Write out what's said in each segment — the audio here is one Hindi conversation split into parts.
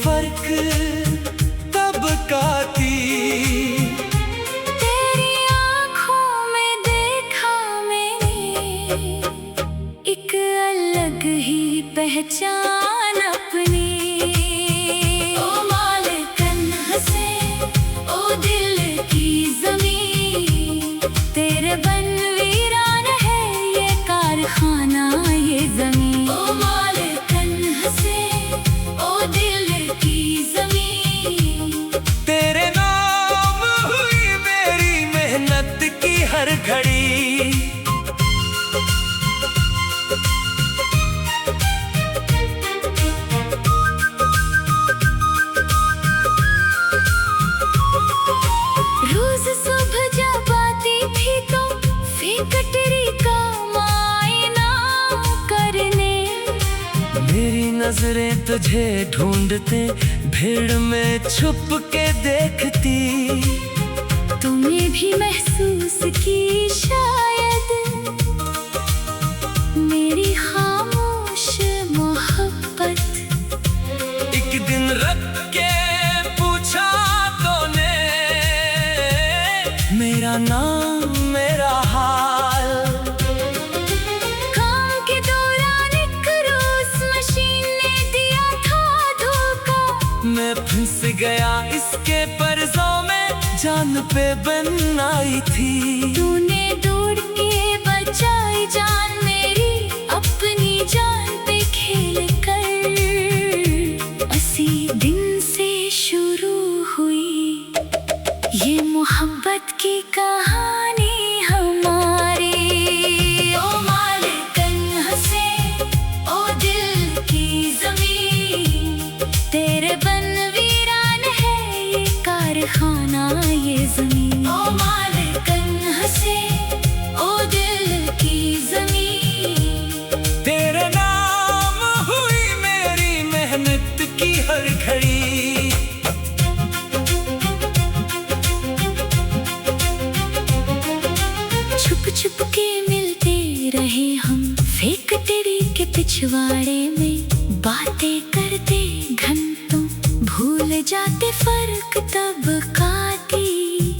फर्क तब का थी। तेरी आँखों में देखा मैंने एक अलग ही पहचान अपनी। ओ मालिकन हंसे ओ दिल की ज़मीं, तेरे बन वीरान है ये कारखाना ये ज़मीं। ओ मालिकन हंसे ओ दिल की ज़मीं, तेरे नाम हुई मेरी मेहनत की हर घड़ी। रोज सुबह जब आती थी तो फैक्ट्री का मायना करने, मेरी नजरें तुझे ढूंढते भीड़ में छुप के देखती। तूने भी महसूस की शायद मेरी खामोश मोहब्बत। एक दिन रख के पूछा तूने मेरा नाम मेरा हाल। काम के दौरान एक रोज मशीन ने दिया था धोखा, मैं फंस गया इसके पर्जों में, जान पे बन आई थी। तूने दौड़ के बचाई जान मेरी अपनी जान पे खेल कर। 80 दिन से शुरू हुई ये मोहब्बत की कहानी हमारी। ओ मालिकन हंसे ओ दिल की ज़मीं, तेरे बन वीरान है ये कारखाना ये ज़मीं। ओ मालिकन हंसे ओ दिल की ज़मीं, तेरे नाम हुई मेरी मेहनत की हर घड़ी। छुप छुप के मिलते रहे हम फैक्ट्री के पिछवाड़े में, बातें करते घंटों भूल जाते फर्क तब का थी।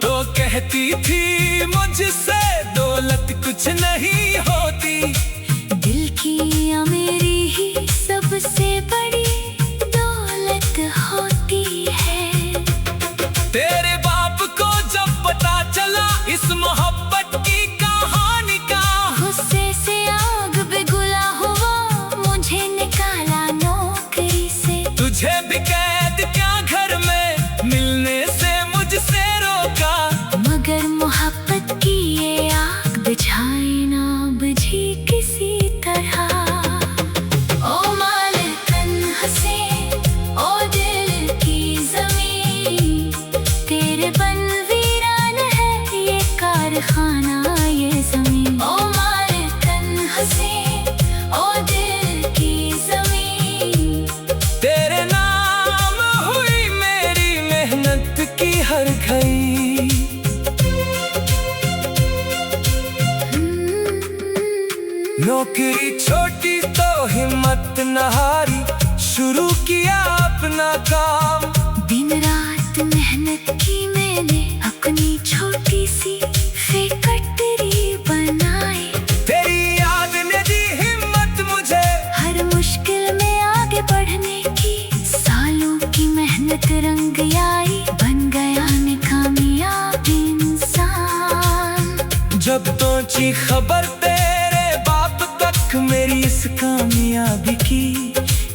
तो कहती थी मुझसे दौलत कुछ नहीं होती, दिल की अमीरी ही सबसे बड़ी दौलत होती है। तेरे बाप को जब पता चला इस मोहब्बत की कहानी का, गुस्से से आग बिगुला हुआ, मुझे निकाला नौकरी से। तुझे भी कैद क्या घर में मिलने से मुझसे रोका, मगर मोहब्बत की ये आग बुझाई ना बुझी किसी तरह। ओ मालिकन हंसे ओ दिल की ज़मीं, तेरे बन वीरान है ये कारखाना ये ज़मीं। ओ मालिकन हंसे ओ दिल की ज़मीं, तेरे नाम हुई मेरी मेहनत की हर घड़ी। नौकरी छोटी तो हिम्मत न हारी, शुरू किया अपना काम। दिन रात मेहनत की मैंने अपनी छोटी सी फैक्ट्री बनाई। तेरी याद ने दी हिम्मत मुझे हर मुश्किल में आगे बढ़ने की, सालों की मेहनत रंग आई, बन गया मैं कामयाब इंसान। जब पहुंची खबर तेरे बाप तक मेरी इस कामयाबी की,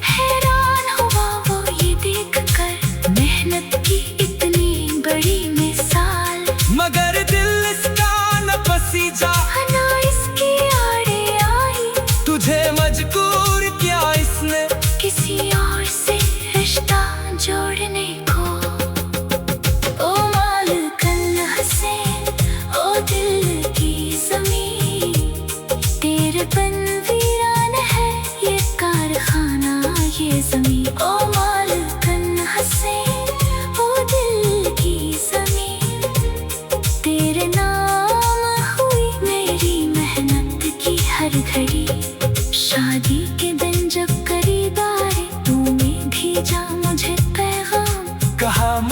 हैरान हुआ वो ये देखकर मेहनत की इतनी बड़ी मिसाल। मगर दिल इसका न पसीजा, ना इसकी आड़े आई, तुझे मजबूर किया इसने किसी और से रिश्ता जोड़ने को। ओ मालिकन हंसे ओ दिल की ज़मीं,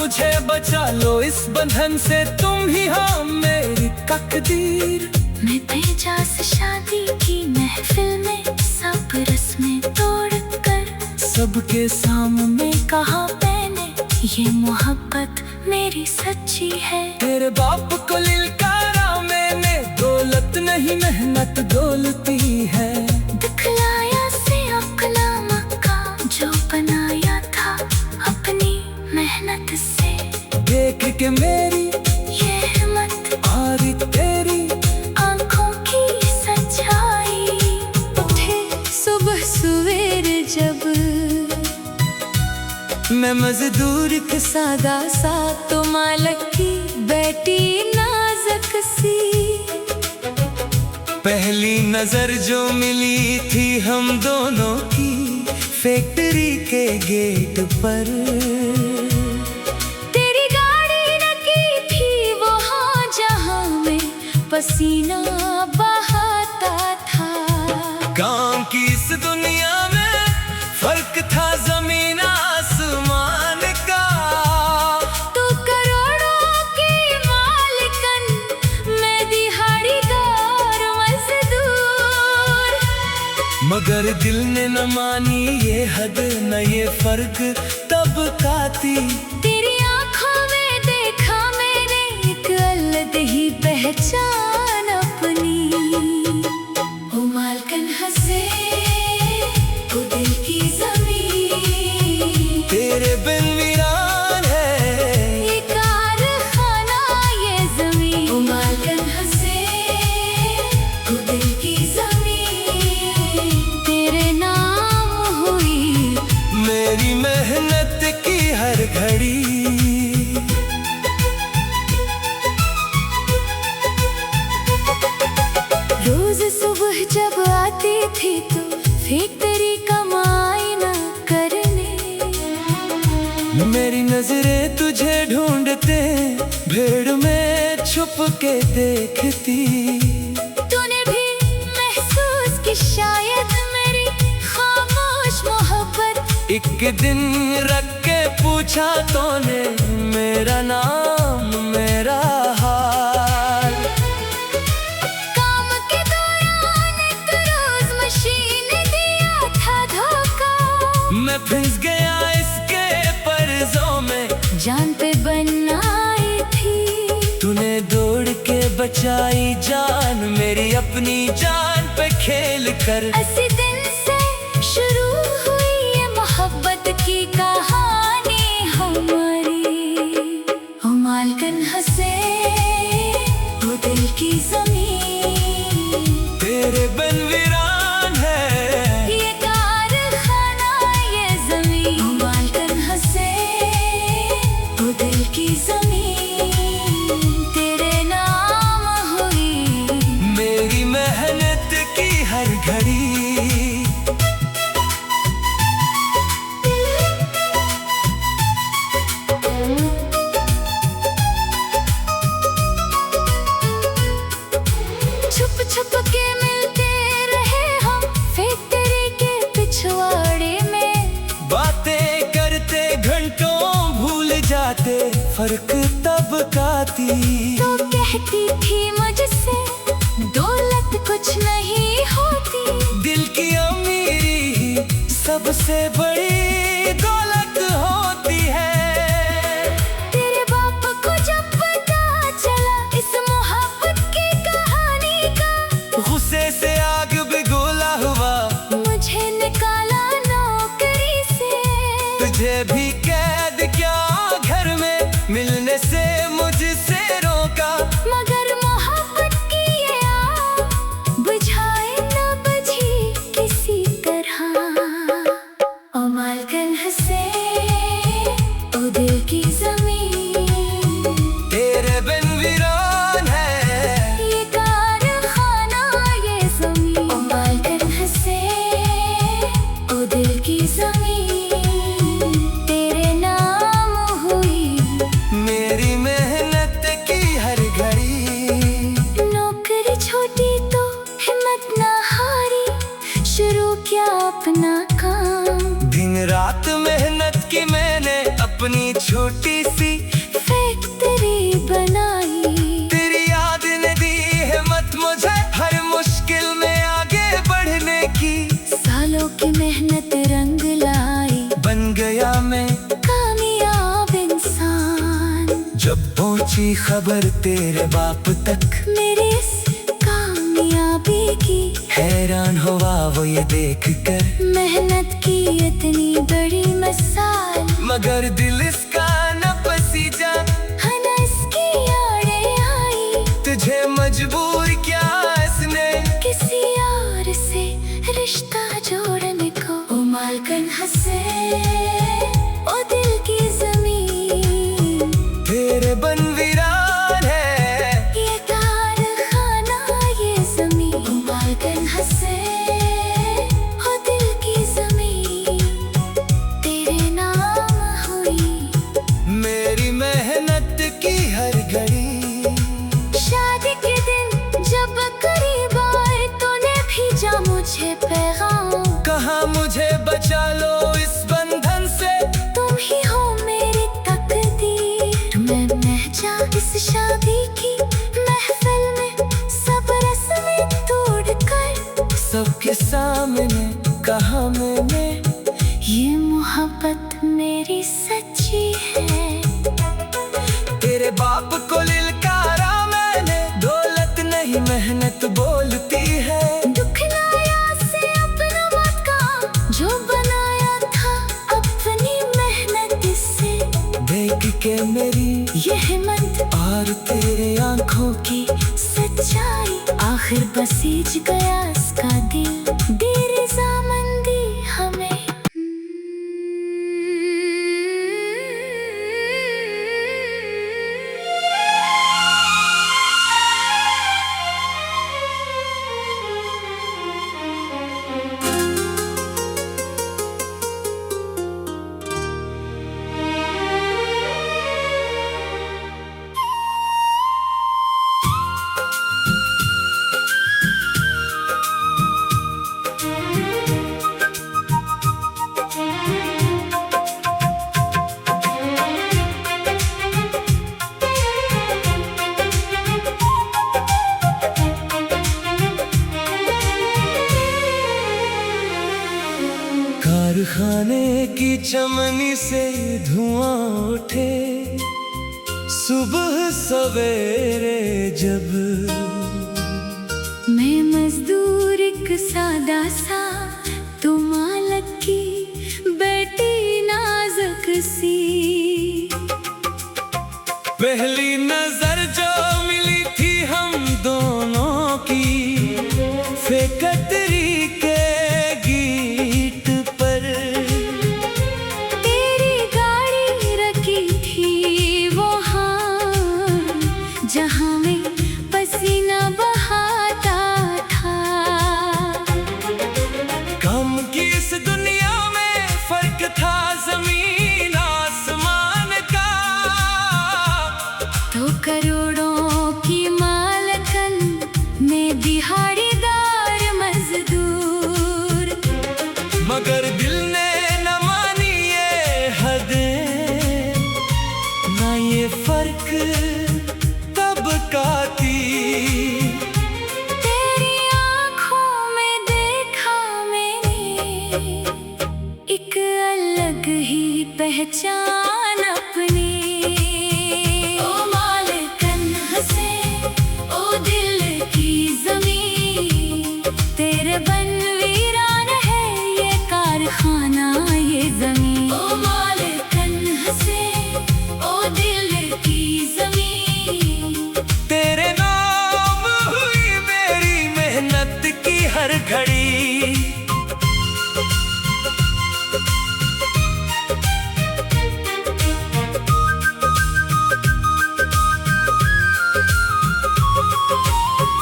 मुझे बचा लो इस बंधन से, तुम ही हो मेरी तकदीर। मैं पेजास शादी की महफिल में सब रस्में तोड़ कर सबके सामने कहा मैंने ये मोहब्बत मेरी सच्ची है। तेरे बाप को लिलकारा मैंने, दौलत नहीं मेहनत दौलती है। दिखलाया से अपना मक्का जो बनाया था अपनी मेहनत से। देख के मेरी ये हिम्मत हारी तेरी आंखों की सच्चाई। उठे सुबह सवेरे जब मैं मजदूर एक सादा सा तो मालक की बेटी नाजुक सी। पहली नजर जो मिली थी हम दोनों की फैक्ट्री के गेट पर। तेरी गाड़ी रखी थी वहाँ जहाँ में पसीना बहाता था। काम की इस दुनिया में फर्क था जमीन आसमान का। तू करोड़ों की मालिकन, मैं दिहाड़ीदार मजदूर। मगर दिल ने न मानी ये हद न ये फर्क तब का थी। तेरी आंखों में देखा मैंने एक अलग ही पहचान अपनी। ओ मालकन हंसे ओ दिल की जमीन, तेरे बिन वीरान है ये कारखाना ये जमीन। ओ मालकन हंसे ओ दिल की जमीन, तेरे नाम हुई मेरी मेहनत की हर घड़ी। रोज सुबह जब आती थी तो फैक्ट्री कमाई ना करने। मेरी नजरें तुझे ढूंढते भीड़ में छुप के देखती। तूने भी महसूस की शायद मेरी खामोश मोहब्बत। एक दिन रख के पूछा तूने मेरा नाम मेरा हाल। काम के दौरान एक रोज मशीन दिया था धोखा। मैं फंस गया इसके पर्जों में, जान पे बनाई थी तूने दौड़ के बचाई जान मेरी अपनी जान पे खेल कर। इसी दिन से शुरू हुई ये मोहब्बत की कहानी हमारी। ओ मालकन हंसे वो दिल की जमीन, तेरे बिन वीरान है ये कारखाना ये जमीन। ओ मालकन हंसे वो दिल की जमीन, तेरे नाम हुई मेरी मेहनत की हर घड़ी। छुप छुप के मिलते रहे हम फैक्ट्री के पिछवाड़े में। बातें करते घंटों भूल जाते फर्क तब का थी। तो कहती थी मुझसे दौलत कुछ नहीं होती, दिल की अमीरी सबसे बड़ी दौलत होती है। तेरे बाप को जब पता चला इस मोहब्बत की कहानी का, गुस्से से आग बिगोला हुआ मुझे निकाला नौकरी से। तुझे भी कैद क्या घर में मिलने से मुझसे रोका। मगर मोहब्बत की ये आग बुझाए न बुझी किसी तरह। ओ मालकन हंसे ओ दिल की जमीन, तेरे बिन वीरान है ये कारखाना ये जमीन। ओ मालकन हंसे ओ दिल की जमीन, तेरे नाम हुई मेरी मेहनत की हर घड़ी। नौकरी छोटी तो हिम्मत ना हारी, शुरू किया अपना काम। दिन रात में पहुंची खबर तेरे बाप तक मेरी इस कामयाबी की। हैरान हुआ वो ये देख कर, मेहनत की इतनी बड़ी मिसाल, मगर दिल इसका न पसीजा। हना इसकी आड़े आई, तुझे मजबूर क्या इसने किसी और से रिश्ता जोड़ने को। ओ मालकन हंसे, ओ दिल की जमीन, तेरे बन वीरान है ये कारखाना ये जमीन। ओ मालकन हंसे, ओ दिल की जमीन, तेरे नाम हुई मेरी मेहनत की हर घड़ी। शादी के दिन जब करीब आए तूने भेजा मुझे पैगाम, कहा मुझे बचा लो इस बंधन से। तुम ही हो मेरी तकदीर। मैं महजा इस शादी की महफिल में, सब रस्में तोड़ कर सबके सामने कहा मैंने, ये मोहब्बत मेरी सच्ची है। तेरे बाप को लिलकारा मैंने, दौलत नहीं मेहनत बोलती है। दुखलाया से अपना मत का, जो बनाया था अपनी मेहनत से। देख के मेरी ये हिम्मत और तेरे आंखों की सच्चाई, आखिर बसीज गया इसका दिल। दी रज़ामंदी हमें। कारखाने की चमनी से धुआं उठे, सुबह सवेरे जब मैं मजदूर एक सादा सा, तो मालक की बेटी नाजुक सी। पहली नजर जो मिली थी हम दोनों की, फेकतरी के गीत पर। तेरी गाड़ी रखी थी वहाँ, जहाँ मैं पसीना बहाता था। गम की इस दुनिया में फर्क था जमीन आसमान का, तो करोड़ों की मालकन में दिहाड़ीदार मजदूर। मगर दिल ने न मानी ये हदें, ना ये फर्क तबकाती। तेरी आँखों में देखा मैंने एक अलग ही पहचान अपनी। ओ मालकन हंसे, ओ दिल की जमीन, तेरे बन वीरान है ये कारखाना ये जमीन। ओ मालकन हंसे, ओ दिल की जमीन, तेरे नाम हुई मेरी मेहनत की हर घड़ी।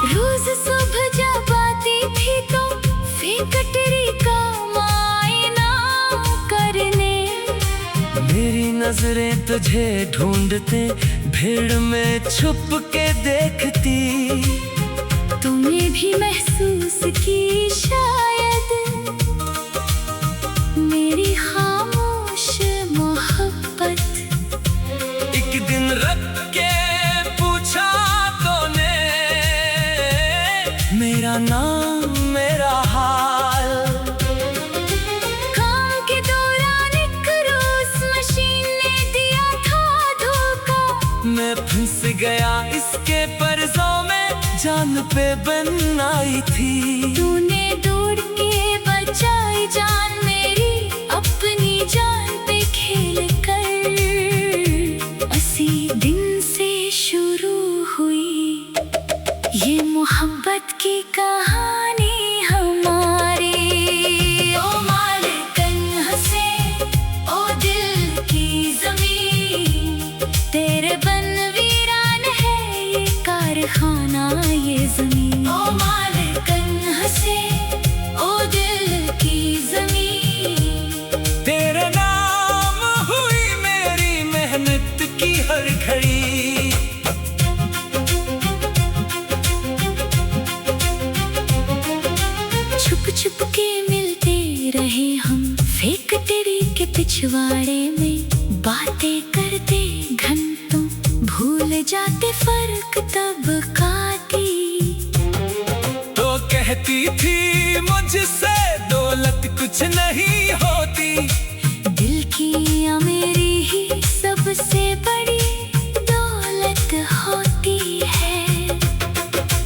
रोज सुबह जब आती थी तो फैक्ट्री का मायना करने। मेरी नजरें तुझे ढूंढते भीड़ में छुप के देखती। तूने भी महसूस की शायद मेरी खामोश मोहब्बत। एक दिन रख के पूछा तूने मेरा नाम मेरा हाल। काम के दौरान एक रोज मशीन ने दिया था धोखा। मैं फिर से चांद पे बनाई थी। तूने दूर के बचाई जान मेरी, अपनी जान पे खेल कर। इसी दिन से शुरू हुई ये मोहब्बत की कहानी हमारी। ओ मालिकन हंसे, ओ दिल की ज़मीं, तेरे बन वीरान है ये कारखाना ये ज़मीन। ओ मालिकन हंसे, ओ दिल की ज़मीन, तेरे नाम हुई मेरी मेहनत की हर घड़ी। छुप छुप के मिलते रहे हम फैक्ट्री के पिछवाड़े में, बातें करते घंटों भूल जाते फर्क तबकाती। तो कहती थी मुझसे दौलत कुछ नहीं होती, दिल की अमीरी ही सबसे बड़ी दौलत होती है।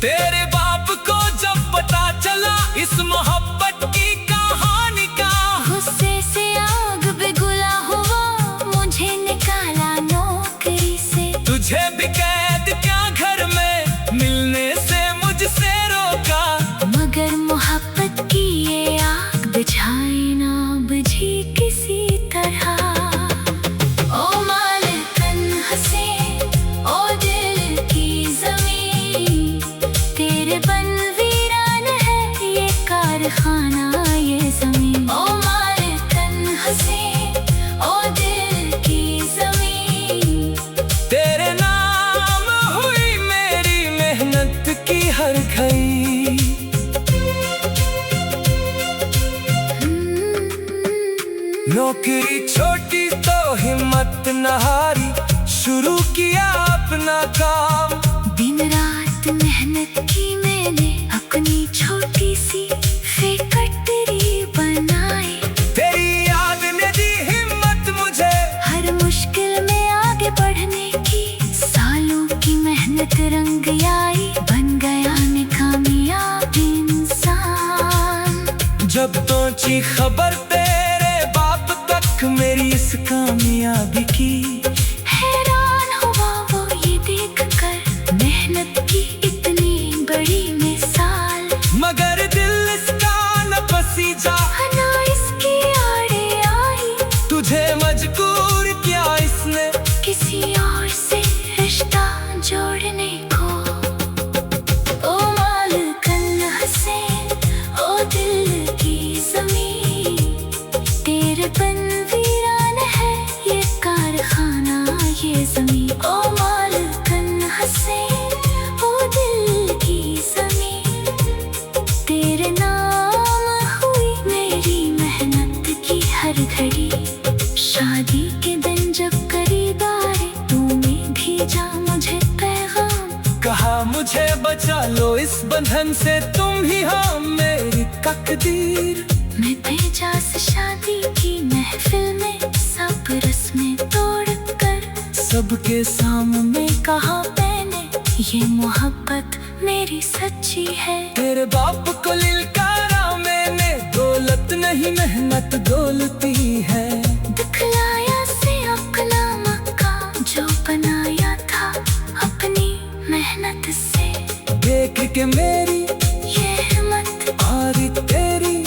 तेरे बाप को जब पता चला इस मोहब्बत की कहानी का, गुस्से से आग बिगुला हुआ, मुझे निकाला नौकरी से। तुझे भी कैद क्या घर में मिलने से मुझसे रोका, मगर मोहब्बत की ये आग बुझाई ना बुझी किसी तरह। ओ मालिकन हंसे, ओ दिल की ज़मीं, तेरे बन वीरान है ये कारखाना ये ज़मीन। ओ मालिकन हंसे, ओ दिल की ज़मीं, तेरे नाम हुई मेरी मेहनत की हर घड़ी। नौकरी छोटी तो हिम्मत न हारी, शुरू किया अपना काम। दिन रात मेहनत की मैंने, अपनी छोटी सी फैक्ट्री बनाई। तेरी याद ने दी हिम्मत मुझे, हर मुश्किल में आगे बढ़ने की, सालों की मेहनत रंग आई, बन गया मैं कामयाब इंसान। जब पहुंची खबर तेरे बाप तक मेरी इस कामयाबी की, हैरान हुआ वो ये देख कर मेहनत की इतनी बड़ी मिसाल। मगर दिल इसका न पसीजा, ना इसकी आड़े आई, तुझे मजबूर किया इसने किसी और से रिश्ता जोड़ने को। ओ मालिकन हंसे, ओ दिल की ज़मीं, तेरे बन वीरान है ये कारखाना ये ज़मीन। ओ मालिकन हंसे, ओ दिल की ज़मीं, तेरे नाम हुई मेरी मेहनत की हर घड़ी। शादी के दिन जब करीब आए, तूने भेजा मुझे पैगाम, कहा मुझे बचा लो इस बंधन से, तुम ही हो मेरी तकदीर। मैं भेजा से शादी की महफिल में, सब रस्में तोड़ कर, सबके सामने कहा मैंने ये मोहब्बत मेरी सच्ची है। तेरे बाप को लिलकारा मैंने, दौलत नहीं मेहनत दौलती है। दिखलाया से अपना मक्का, जो बनाया था अपनी मेहनत से। देख के मेरी ये हिम्मत और तेरी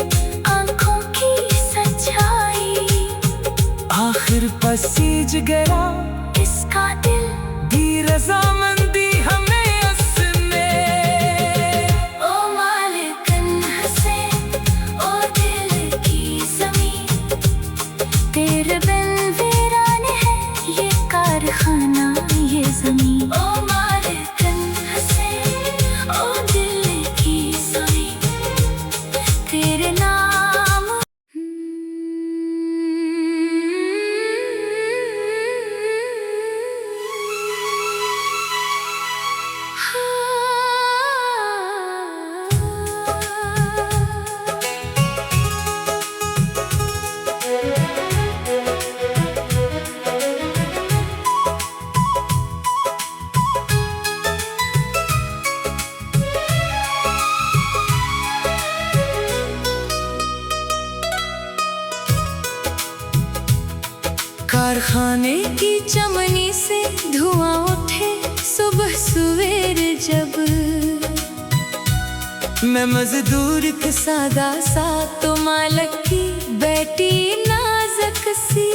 आंखों की सच्चाई, आखिर पसीज गया इसका दिल दी रज़ामंदी हमें उसने। ओ मालिकन हंसे, ओ दिल की ज़मीं, तेरे बिन वीरान है ये कारखाना ये ज़मीन। ओ मालिकन हंसे, ओ दिल की ज़मीं, तेरे नाम। कारखाने की चमनी से धुआं उठे सुबह सवेरे जब मैं मजदूर के सादा सा तो मालक की बेटी नाजुक सी।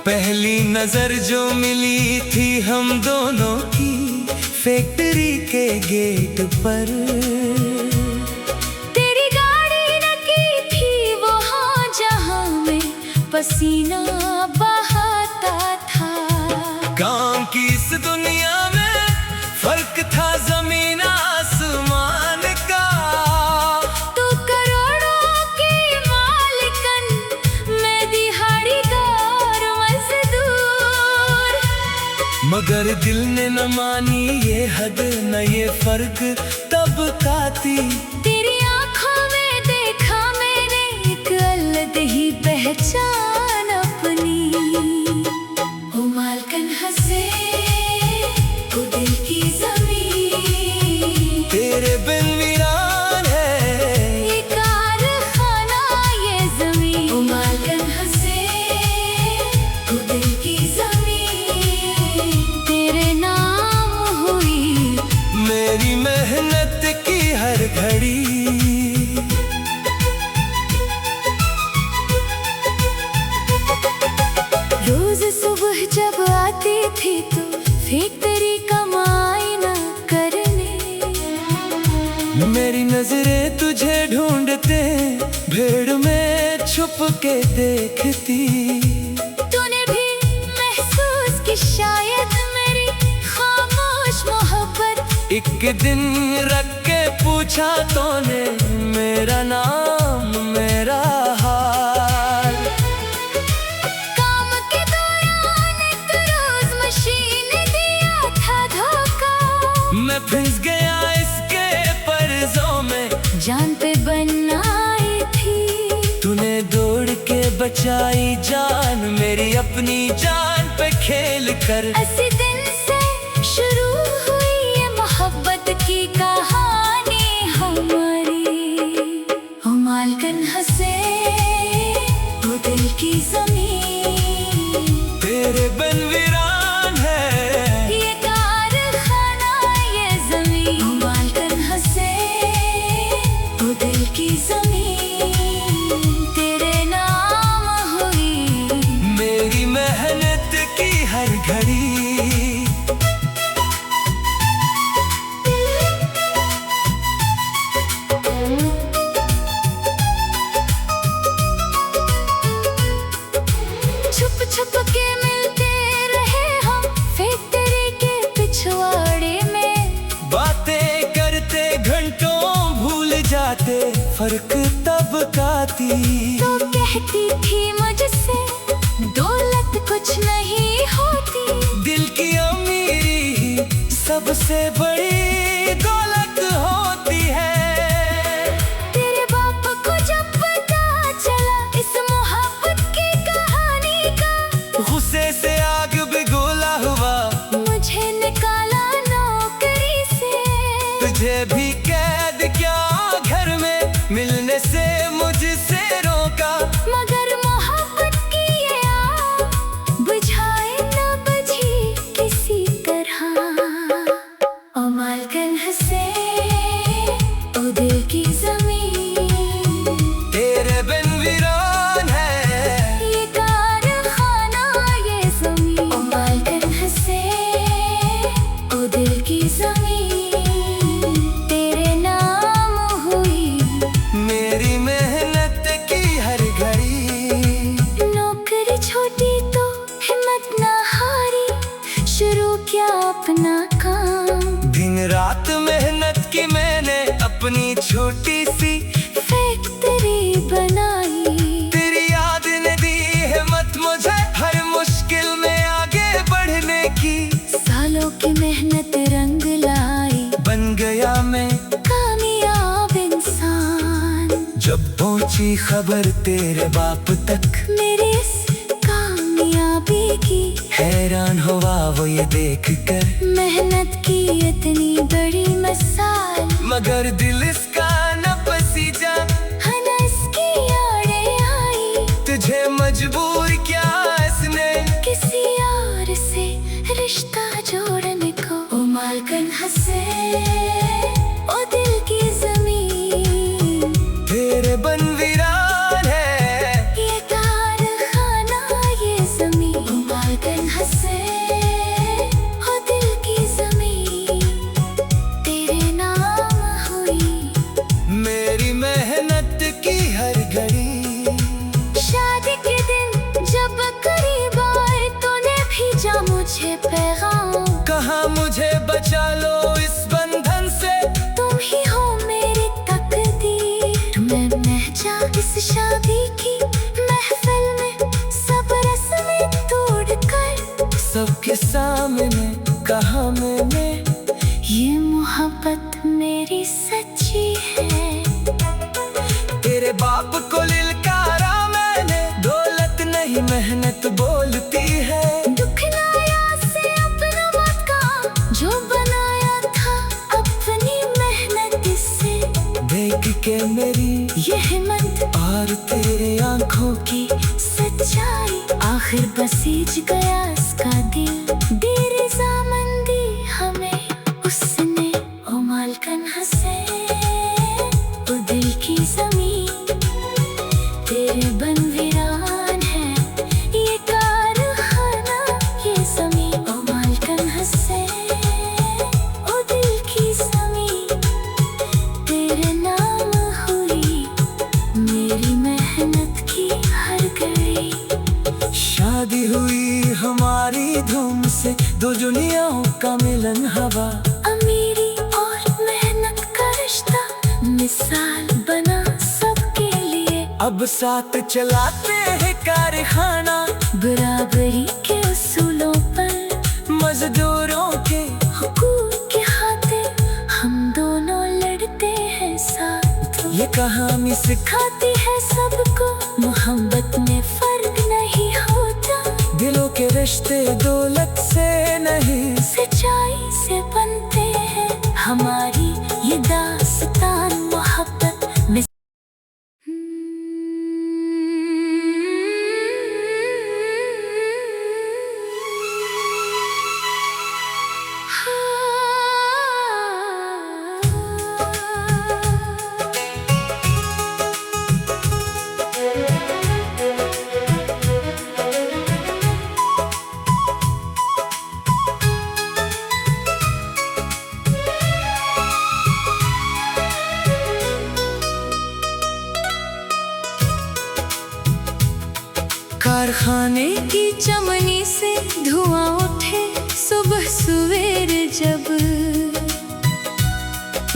पहली नजर जो मिली थी हम दोनों की फैक्ट्री के गेट पर। तेरी गाड़ी न की थी वहाँ जहाँ में पसीना बहाता था। काम की इस दुनिया में फर्क था जमीन आसमान का। तू करोड़ों की मालिकन, मैं दिहाड़ीदार मजदूर। मगर दिल ने न मानी ये हद न ये फर्क तब का थी। तेरी आंखों में देखा मैंने एक अलग ही पहचान अपनी। ओ मालकन हंसे ओ दिल की ज़मीन, तेरे बिन वीरान है ये कारखाना ये ज़मीन। ओ मालकन हंसे ओ दिल की ज़मीन, तेरे नाम हुई मेरी मेहनत की हर घड़ी। रोज सुबह जब आती थी तो फैक्ट्री कमाई ना करने। मेरी नजरें तुझे ढूंढते भीड़ में छुप के देखती। तूने भी महसूस की शायद मेरी खामोश मोहब्बत। एक दिन रख के पूछा तूने मेरा नाम मेरा हाल। काम के दौरान एक रोज मशीन दिया था धोखा। मैं फंस गया इसके पर्जों में, जान पे बनाई थी तूने दौड़ के बचाई जान मेरी अपनी जान पे खेल कर। ऐसे दिन से शुरू हुई ये मोहब्बत की कहानी हमारी। ओ मालकन हंसे ओ दिल की ज़मीन, तेरे बिन वीरान है ये कारखाना ये ज़मीन। ओ मालकन हंसे ओ दिल की ज़मीन, तेरे नाम हुई मेरी मेहनत की हर घड़ी। छुप छुप के मिलते रहे हम फैक्ट्री के पिछवाड़े में। बातें करते घंटों भूल जाते फर्क तब का थी। तो कहती थी मुझसे दौलत कुछ नहीं होती। दिल की अमीरी सबसे बड़ी दौलत होती है। तेरे बाप को जब पता चला इस मोहब्बत की कहानी का, गुस्से से आग बिगोला हुआ मुझे निकाला नौकरी से। तुझे भी कैद क्या घर में मिलने से मुझसे रोका। मगर मोहब्बत की ये आग बुझाए न बुझी किसी तरह। ओ मालकन हंसे ओ दिल की ज़मीन, तेरे बिन वीरान है ये कारखाना ये ज़मीन। ओ मालकन हंसे ओ दिल की ज़मीन, तेरे नाम हुई मेरी मेहनत की हर घड़ी। नौकरी छोटी तो हिम्मत ना हारी, शुरू किया अपना काम। दिन रात मेहनत की मैंने अपनी छोटी सी फैक्ट्री बनाई। तेरी याद ने दी हिम्मत मुझे हर मुश्किल में आगे बढ़ने की। सालों की मेहनत रंग लाई, बन गया मैं कामयाब इंसान। जब पहुंची खबर तेरे बाप तक मेरी इस कामयाबी की, हैरान हुआ वो ये देख कर। मेहनत की इतनी बड़ी मिसाल, मगर दिल इसका न पसीजा। हना इसकी आड़े आई। तुझे मजबूर क्या सबके सामने कहा मैंने, ये मोहब्बत मेरी सच्ची है। तेरे बाप को लिलकारा मैंने, दौलत नहीं मेहनत बोलती है। दुखलाया से अपना मत का, जो बनाया था अपनी मेहनत से। देख के मेरी ये हिम्मत और तेरे आंखों की सच्चाई, आखिर बसीज गया इसका दिल। देर ज़ामंदी हमें उसने, ओ मालकन हंसे ओ दिल की ज़मीन। तेरे बन वीरान है ये कारखाना, ये ज़मीन। ओ मालकन हंसे ओ दिल की ज़मीन, तेरे नाम हुई मेरी मेहनत की हर घड़ी। शादी हुई हमारी धूम से, दो दुनियाओं का मिलन हवा। अमीरी और मेहनत का रिश्ता मिसाल बना सबके लिए। अब साथ चलाते हैं कारखाना, बराबरी के उसूलों पर, मजदूरों के हुकूक के खातिर हम दोनों लड़ते हैं साथ। ये कहानी सिखाती है सबको मोहब्बत में फर्क नहीं होता। दिलों के रिश्ते दौलत से नहीं, सच्चाई से बनते हैं। हमारी ये दास्तान मोहब्बत में। कारखाने की चमनी से धुआं उठे सुबह सवेरे जब,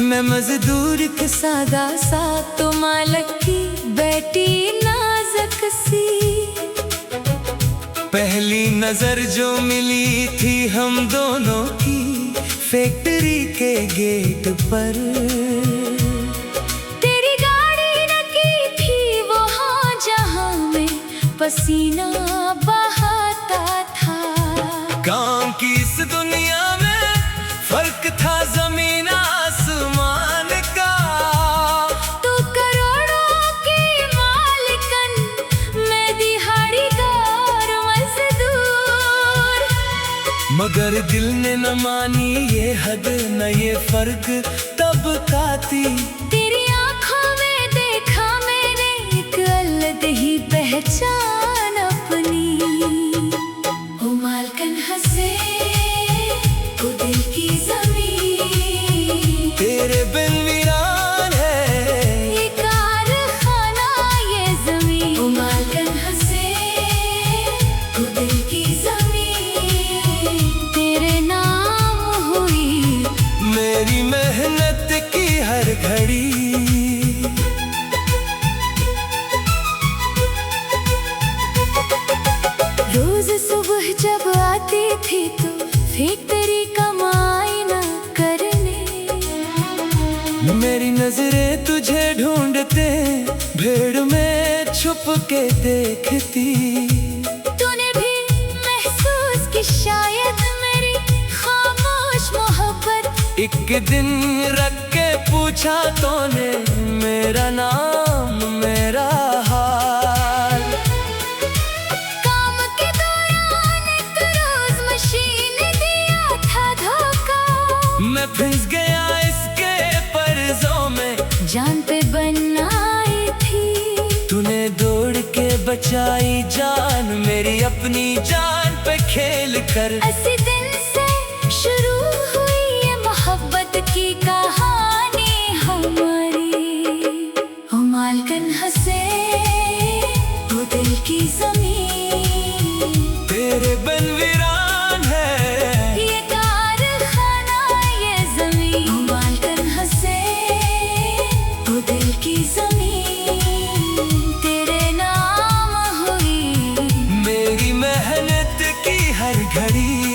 मैं मजदूर एक सादा सा तो मालक की बेटी नाज़ुक सी। पहली नजर जो मिली थी हम दोनों की, फैक्ट्री के गेट पर। तेरी गाड़ी रखी थी वहाँ जहाँ में पसीना बहाता था। काम की इस दुनिया में फर्क था जमीन आसमान का। तो करोड़ों की मालिकन, मैं दिहाड़ीदार मजदूर। मगर दिल ने न मानी ये हद, न ये फर्क तबकाती। तेरी आंखों में देखा मैंने एक अलग ही पहचान अपनी। ओ मालकन हंसे ओ दिल की ज़मीन, तेरे बिन वीरान है ये कारखाना ये ज़मीन। ओ मालकन हंसे ओ दिल की ज़मीन, तेरे नाम हुई मेरी मेहनत की हर घड़ी। रोज सुबह जब आती थी तो फैक्ट्री का मायना करने, मेरी नजरें तुझे ढूंढते भीड़ में छुप के देखती। तूने भी महसूस की शायद मेरी खामोश मोहब्बत। एक दिन रख के पूछा तूने मेरा नाम मेरा हाल। काम के दौरान एक रोज मशीन दिया था धोखा, मैं फंस गया इसके पर्जों में, जान पे बनाई थी। तूने दौड़ के बचाई जान मेरी, अपनी जान पे खेल कर। ऐसे दिन से शुरू हुई ये मोहब्बत की कहानी हमारी। ओ मालकन हंसे ओ दिल की ज़मीन, तेरे बिन वीरान है ये कारखाना ये ज़मीन। ओ मालकन हंसे ओ दिल की ज़मीन, तेरे नाम हुई मेरी मेहनत की हर घड़ी।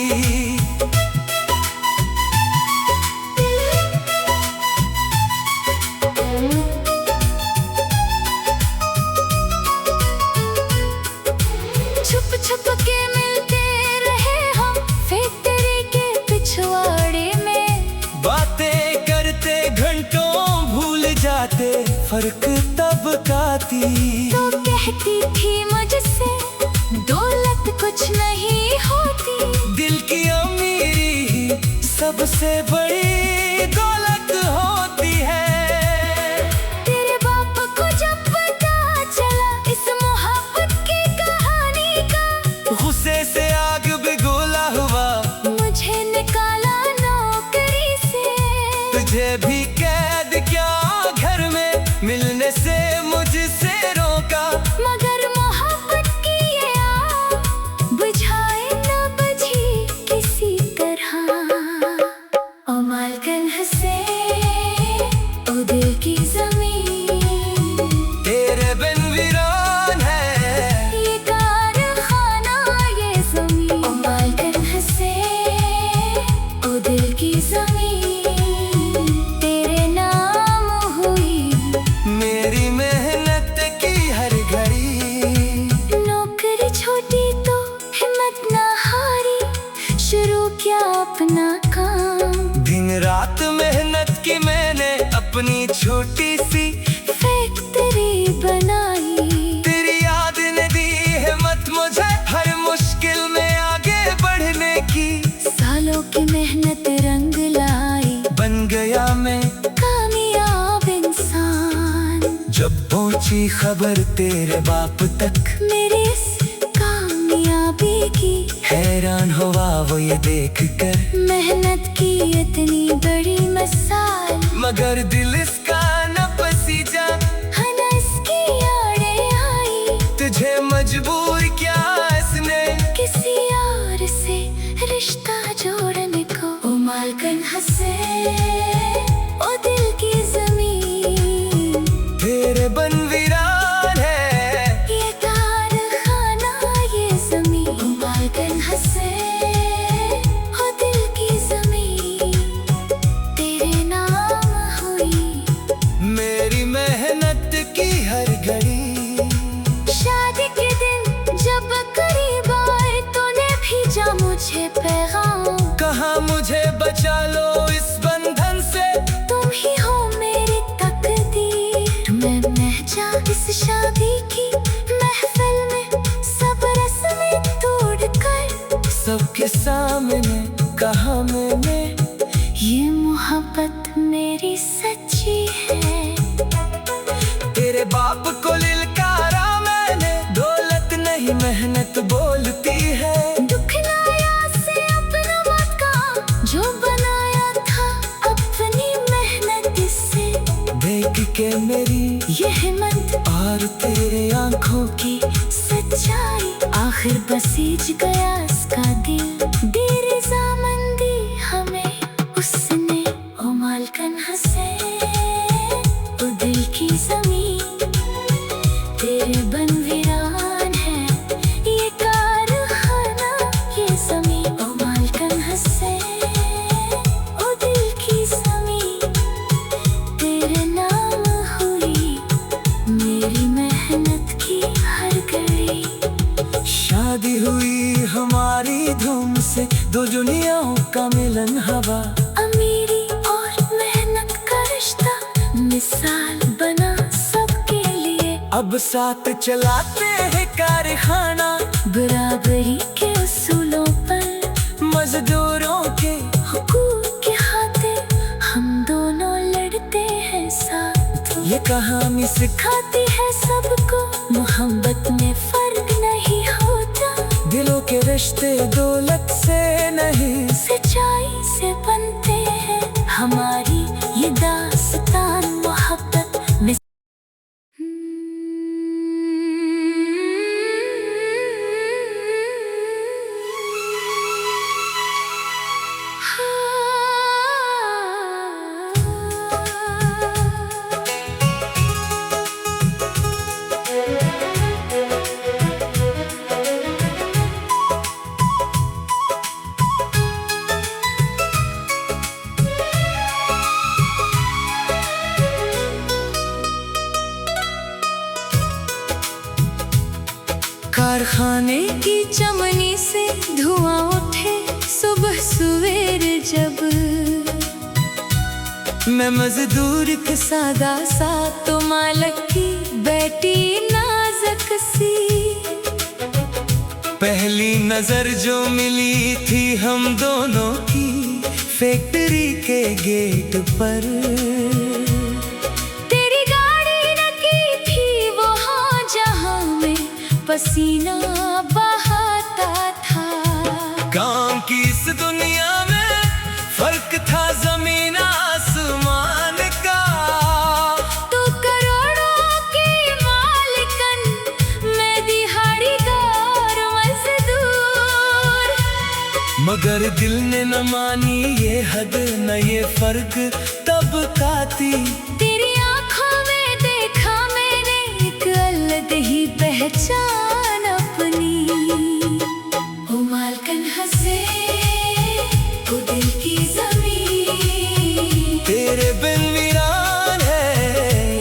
फर्क तब का थी। तो कहती थी मुझसे दौलत कुछ नहीं होती, दिल की अमीरी ही सबसे बड़ी दौलत होती है। तेरे बाप को जब पता चला इस मोहब्बत की कहानी का, गुस्से से आग बिगुला हुआ, मुझे निकाला नौकरी से। तुझे भी कैद क्या घर में मिलने से मुझसे रोका, मगर मोहब्बत की ये आग बुझाए न बुझी किसी तरह। ओ मालकन हंसे ओ दिल की जमीन, तेरे बिन वीरान है ये कारखाना ये जमीन। ओ मालकन हंसे ओ दिल की जमीन, तेरे नाम हुई मेरी मेहनत की हर घड़ी। नौकरी छोटी तो हिम्मत ना हारी, शुरू किया अपना काम। दिन रात मेहनत की मैंने अपनी छोटी सी फैक्ट्री बनाई, तेरी याद ने दी हिम्मत मुझे हर मुश्किल में आगे बढ़ने की। सालों की मेहनत रंग लाई, बन गया मैं कामयाब इंसान। जब पहुंची खबर तेरे बाप तक, मेरी इस कामयाबी की हैरान हुआ वो ये देख कर, मेहनत की इतनी बड़ी मिसाल। मगर दिल इसका न पसीजा, हना इसकी आड़े आई, तुझे मजबूर क्या इसने किसी और से रिश्ता जोड़ने को। ओ मालकन हंसे ओ दिल की जमीन, तेरे बन वीरान है ये कारखाना ये जमीन। ओ मालकन हंसे ओ दिल की जमीन, तेरे नाम हुई मेरी मेहनत की हर घड़ी। शादी के दिन जब करीब आए तूने भेजा मुझे पैगाम, कहा मुझे बचा लो इस बंधन से, तुम ही हो मेरी तकदीर। मैं महजा इस शादी की महफिल में सब रस्में तोड़ कर, सबके सामने कहा मैंने ये मोहब्बत मेरी सच्ची है। तेरे बाप को लिलकारा मैंने, दौलत नहीं मेहनत बोलती है। दुखलाया से अपना मक्का जो बनाया था अपनी मेहनत से, देख के मेरी ये हिम्मत और तेरे आंखों की सच्चाई, आखिर बसीज गया इसका दिल। दी रज़ामंदी हमें उसने, ओ मालकन हंसे ओ दिल की जमीन, तेरे बन वीरान है ये कारखाना ये जमीन। ओ मालकन हंसे ओ दिल की जमीन, तेरे नाम हुई मेरी मेहनत की हर घड़ी। शादी हुई हमारी धूम से, दो दुनियाओं का मिलन हवा। अमीरी और मेहनत का रिश्ता मिसाल बना सबके लिए, अब साथ चलाते हैं कारखाना, बराबरी के उसूलों पर, मजदूरों के हुकूक के खातिर हम दोनों लड़ते हैं साथ। ये कहानी सिखाती है सबको मोहब्बत में फर्क नहीं होता, दिलों के रिश्ते दौलत से नहीं सच्चाई से बनते हैं। हमारी ये दास्तान मोहब्बत में कारखाने की चमनी से धुआं उठे सुबह सवेरे जब, मैं मजदूर के सादा सा, तो मालक की बेटी नाजुक सी। पहली नजर जो मिली थी हम दोनों की, फैक्ट्री के गेट पर। तेरी गाड़ी न की थी वहाँ जहाँ में पसीना बहाता था। काम की इस दुनिया में फर्क था जमीन आसमान का। तू करोड़ों की मालिकन, मैं दिहाड़ीदार मजदूर। मगर दिल ने न मानी ये हद, न ये फर्क तबकाती। तेरी आंखों में देखा मैंने एक अलग ही पहचान अपनी। ओ मालकन हंसे, ओ दिल की जमीन, तेरे बिन वीरान है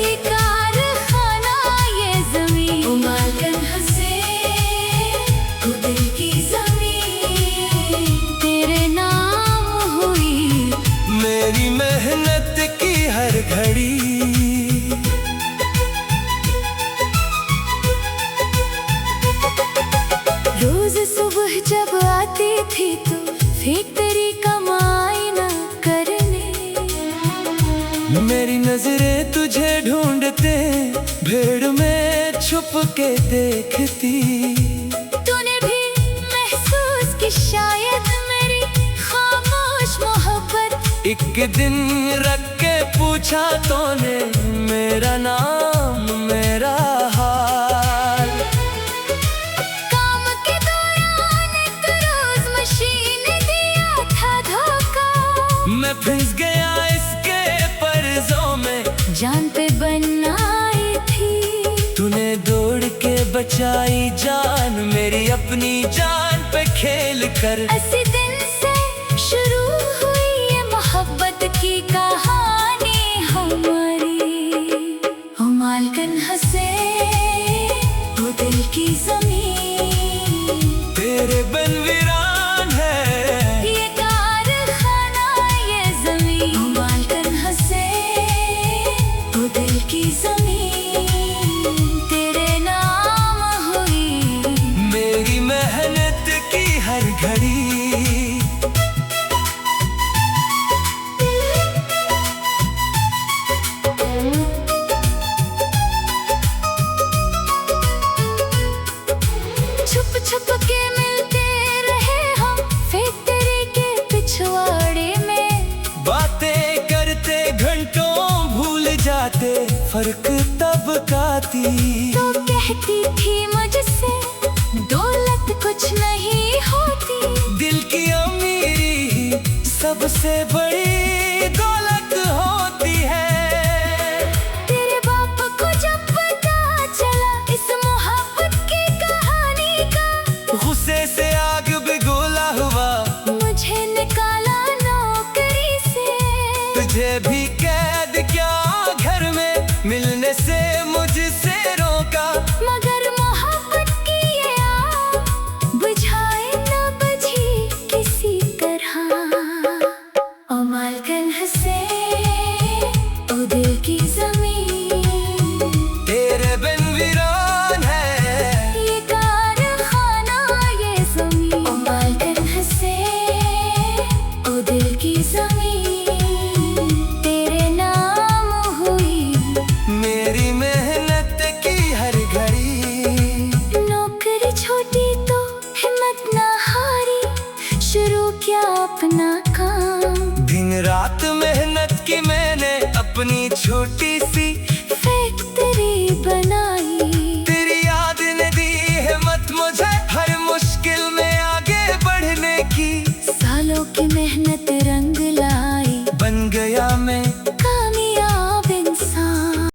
ये कारखाना ये जमीन। ओ मालकन हंसे, ओ दिल की जमीन, तेरे नाम हुई मेरी मेहनत की हर घड़ी। रोज सुबह जब आती थी तो फैक्ट्री कमाई न करने। मेरी नजरें तुझे ढूंढते, भीड़ में छुप के देखती। तूने भी महसूस की शायद मेरी खामोश मोहब्बत। एक दिन रख के पूछा तूने मेरा नाम, मेरा हाल। काम के दौरान एक रोज मशीन दिया था धोखा। मैं फंस गया इसके पर्जों में, जान पे बनाई थी। तूने दौड़ के बचाई जान मेरी, अपनी जान पे खेल कर। ऐसे दिन से शुरू हुई ये मोहब्बत की कहानी हमारी। ओ मालकन हंसे, ओ दिल की जमीन, तेरे बिन वीरान है ये कारखाना ये जमीन। ओ मालकन हंसे, ओ दिल की जमीन, तेरे नाम हुई मेरी मेहनत की हर घड़ी। छुप छुप के मिलते रहे हम फैक्ट्री के पिछवाड़े में। बातें करते घंटों भूल जाते, फर्क तबकाती। तो कहती थी मुझसे दौलत कुछ नहीं होती। दिल की अमीरी सबसे बड़ी दौलत होती है। तेरे बाप को जब पता चला इस मोहब्बत की कहानी का, गुस्से से आग बिगोला हुआ, मुझे निकाला नौकरी से। तुझे भी कैद क्या घर में, मिलने से मुझसे रोका। मगर मोहब्बत की ये आग बुझाए न बुझी किसी तरह। ओ मालकन हंसे, ओ दिल की जमीन, तेरे बिन वीरान है ये कारखाना ये जमीन। ओ मालकन हंसे, ओ दिल की जमीन, तेरे नाम हुई मेरी मेहनत की हर घड़ी। नौकरी छोटी तो हिम्मत ना हारी, शुरू किया अपना काम। दिन रात मेहनत की मैंने, अपनी छोटी सी